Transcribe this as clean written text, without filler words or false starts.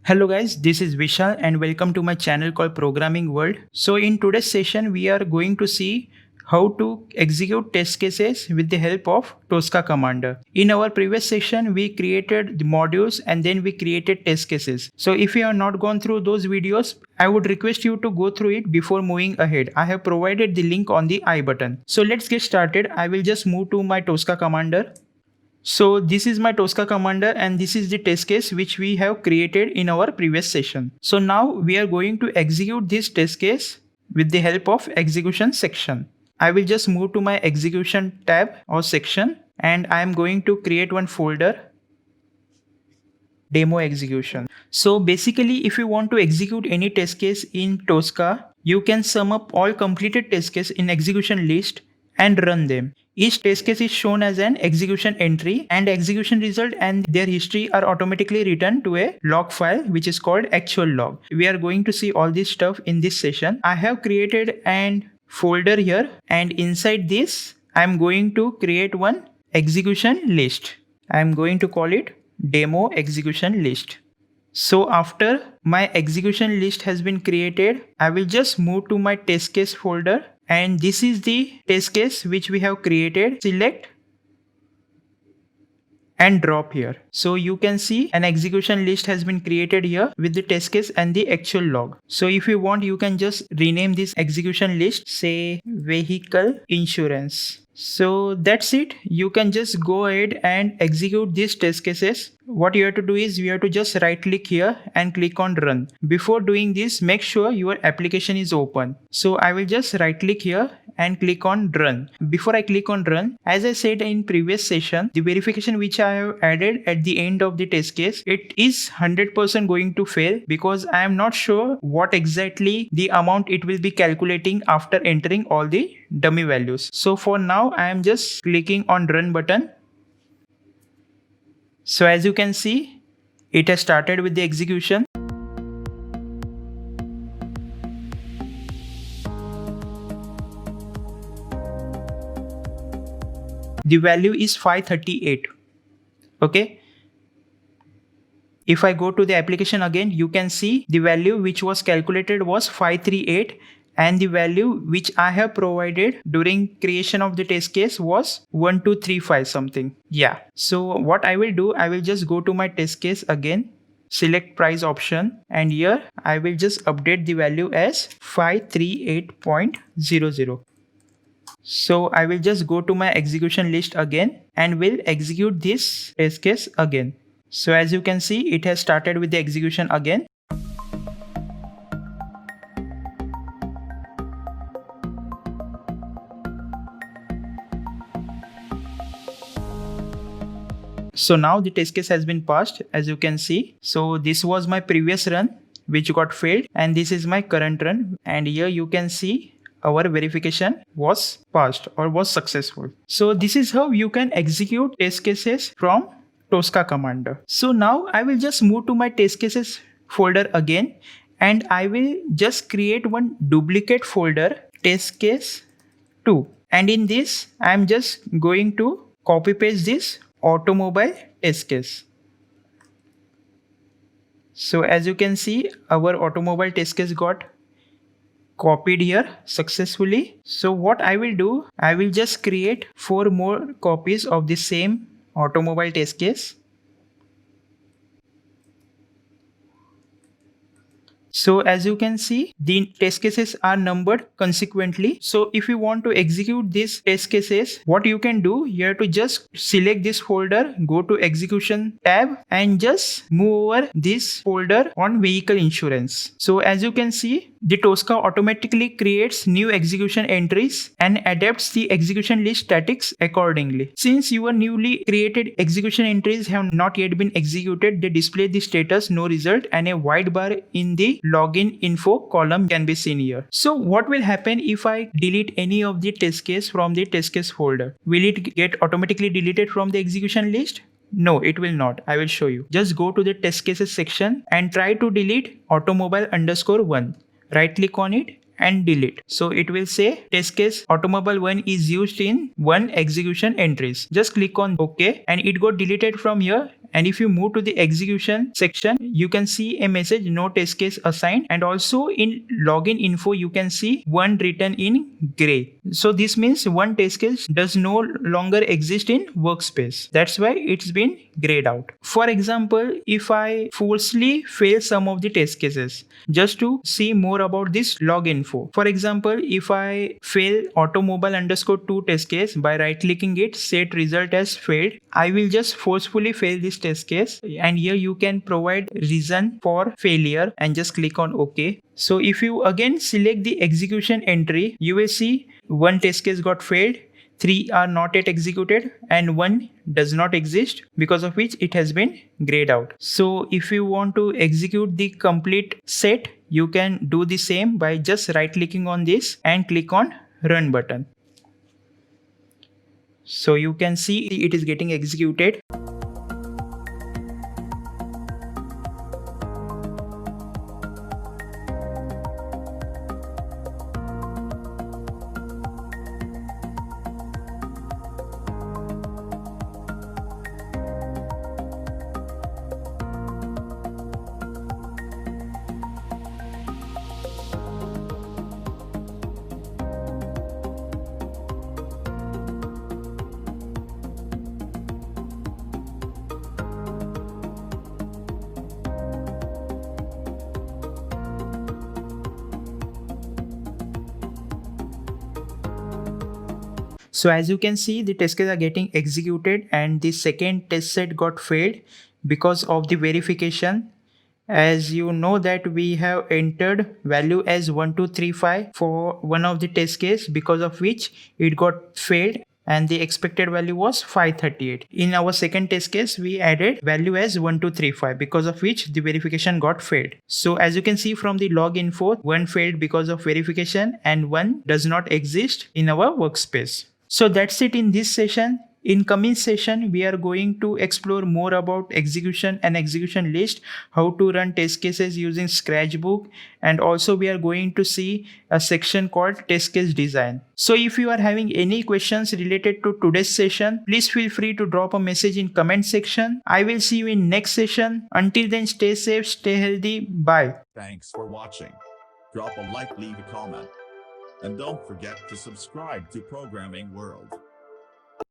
Hello guys, this is Vishal and welcome to my channel called Programming World. So in today's session, we are going to see how to execute test cases with the help of Tosca Commander. In our previous session, we created the modules and then we created test cases. So if you have not gone through those videos, I would request you to go through it before moving ahead. I have provided the link on the I button. So let's get started. I will just move to my Tosca Commander. So this is my Tosca Commander and this is the test case which we have created in our previous session. So now we are going to execute this test case with the help of execution section. I will just move to my execution tab or section and I am going to create one folder, demo execution. So basically if you want to execute any test case in Tosca, you can sum up all completed test case in execution list and run them. Each test case is shown as an execution entry and execution result and their history are automatically written to a log file which is called actual log. We are going to see all this stuff in this session. I have created an folder here and inside this I am going to create one execution list. I am going to call it demo execution list. So after my execution list has been created, I will just move to my test case folder. And this is the test case which we have created. Select and drop here. So you can see an execution list has been created here with the test case and the actual log. So if you want, you can just rename this execution list, say vehicle insurance. So that's it. You can just go ahead and execute these test cases. What you have to do is you have to just right click here and click on run. Before doing this, make sure your application is open. So I will just right click here and click on run. Before I click on run, as I said in previous session, the verification which I have added at the end of the test case, it is 100% going to fail because I am not sure what exactly the amount it will be calculating after entering all the dummy values. So for now, I am just clicking on run button. So as you can see, it has started with the execution. The value is 538. Okay. If I go to the application again, you can see the value which was calculated was 538 and the value which I have provided during creation of the test case was 1235 something. Yeah. So what I will do, I will just go to my test case again, select price option, and here I will just update the value as 538.00. So I will just go to my execution list again and will execute this test case again. So as you can see, it has started with the execution again. So now the test case has been passed, as you can see. So this was my previous run which got failed and this is my current run, and here you can see our verification was passed or was successful. So this is how you can execute test cases from Tosca Commander. So now I will just move to my test cases folder again and I will just create one duplicate folder, test case 2. And in this, I am just going to copy paste this automobile test case. So as you can see, our automobile test case got copied here successfully. So what I will do, I will just create 4 more copies of the same automobile test case. So as you can see, the test cases are numbered consequently. So if you want to execute these test cases, what you can do, you have to just select this folder, go to execution tab and just move over this folder on vehicle insurance. So as you can see, the Tosca automatically creates new execution entries and adapts the execution list statics accordingly. Since your newly created execution entries have not yet been executed, they display the status no result and a white bar in the login info column can be seen here. So what will happen if I delete any of the test case from the test case folder? Will it get automatically deleted from the execution list? No, it will not. I will show you. Just go to the test cases section and try to delete automobile_1. Right click on it and delete. So it will say test case automobile 1 is used in 1 execution entries. Just click on OK and it got deleted from here And if you move to the execution section, you can see a message no test case assigned, and also in login info you can see one written in gray. So this means one test case does no longer exist in workspace. That's why it's been grayed out. For example, if I falsely fail some of the test cases, just to see more about this log info. For example, if I fail automobile_2 test case by right clicking it, set result as failed, I will just forcefully fail this test case, and here you can provide reason for failure and just click on OK. So if you again select the execution entry, you will see one test case got failed, 3 are not yet executed, and 1 does not exist, because of which it has been grayed out. So if you want to execute the complete set, you can do the same by just right clicking on this and click on run button. So you can see it is getting executed. So as you can see, the test cases are getting executed, and the second test set got failed because of the verification. As you know that we have entered value as 1235 for one of the test case, because of which it got failed, and the expected value was 538. In our second test case, we added value as 1235, because of which the verification got failed. So as you can see from the log info, one failed because of verification and one does not exist in our workspace. So that's it in this session. In coming session, we are going to explore more about execution and execution list, how to run test cases using Scratchbook, and also we are going to see a section called test case design. So if you are having any questions related to today's session, please feel free to drop a message in comment section. I will see you in next session. Until then, stay safe, stay healthy. Bye. Thanks for watching. Drop a like, leave a comment. And don't forget to subscribe to Programming World.